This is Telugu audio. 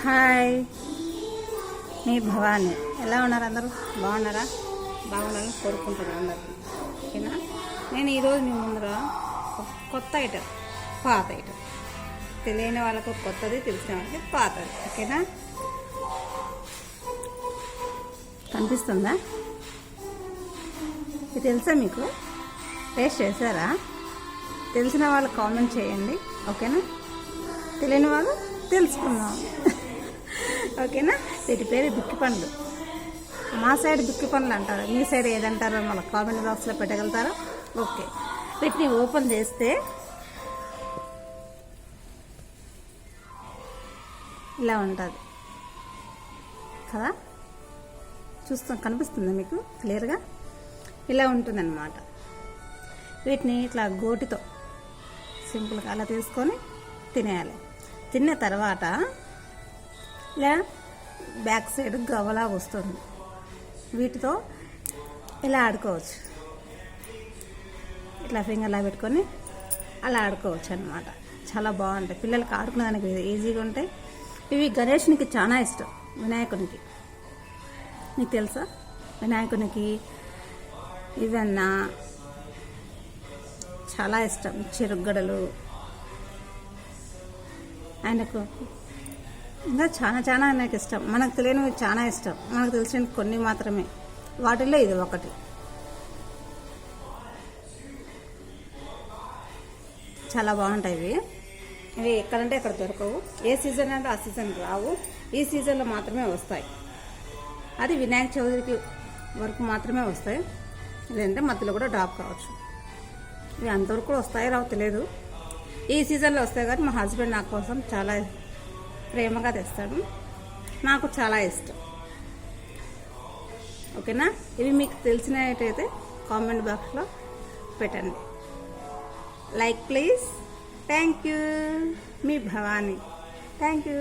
హాయ్, మీ భవాని. ఎలా ఉన్నారు అందరూ? బాగున్నారా? బాగున్నారని కోరుకుంటున్నాను అందరికీ. ఓకేనా? నేను ఈరోజు మీ ముందర కొత్త ఐటమ్, పాత ఐటమ్, తెలియని వాళ్ళకు కొత్తది, తెలిసిన వాళ్ళకి పాతది. ఓకేనా? కనిపిస్తుందా? ఇది తెలుసా మీకు? టేస్ట్ చేశారా? తెలిసిన వాళ్ళు కామెంట్ చేయండి. ఓకేనా? తెలియని వాళ్ళు తెలుసుకుందాం. ఓకేనా? వీటి పేరు బిక్కి పండ్లు. మా సైడ్ బిక్కి పండ్లు అంటారు, మీ సైడ్ ఏదంటారో మళ్ళీ కామెంట్ బాక్స్లో పెట్టగలుగుతారా? ఓకే, వీటిని ఓపెన్ చేస్తే ఇలా ఉంటుంది కదా? కనిపిస్తుందా మీకు క్లియర్గా? ఇలా ఉంటుందన్నమాట. వీటిని ఇట్లా గోటితో సింపుల్గా అలా తీసుకొని తినేయాలి. తిన్న తర్వాత ఇలా బ్యాక్ సైడ్ గవ్వలా వస్తుంది. వీటితో ఇలా ఆడుకోవచ్చు. ఇట్లా ఫింగర్లా పెట్టుకొని అలా ఆడుకోవచ్చు అన్నమాట. చాలా బాగుంటాయి, పిల్లలకి ఆడుకునేదానికి ఈజీగా ఉంటాయి. ఇవి గణేషునికి చాలా ఇష్టం, వినాయకునికి. మీకు తెలుసా? వినాయకునికి ఇవన్నా చాలా ఇష్టం. చెరుగడలు ఆయనకు ఇంకా చాలా నాకు ఇష్టం. మనకు తెలియనివి చాలా ఇష్టం. మనకు తెలిసిన కొన్ని మాత్రమే, వాటిల్లో ఇది ఒకటి. చాలా బాగుంటాయి ఇవి ఎక్కడంటే ఎక్కడ దొరకవు. ఏ సీజన్ అంటే ఆ సీజన్ రావు, ఈ సీజన్లో మాత్రమే వస్తాయి. అది వినాయక చవితికి వరకు మాత్రమే వస్తాయి. లేదంటే మధ్యలో కూడా డ్రాప్ కావచ్చు. ఇవి అంతవరకు కూడా వస్తాయో రావు తెలియదు. ఈ సీజన్లో వస్తాయి కానీ మా హస్బెండ్ నా కోసం చాలా ప్రేమగా తెస్తాడు. నాకు చాలా ఇష్టం. ఓకేనా? ఇవి మీకు తెలిసినట్టయితే కామెంట్ బాక్స్లో పెట్టండి. Like please. Thank you. Me Bhavani. Thank you.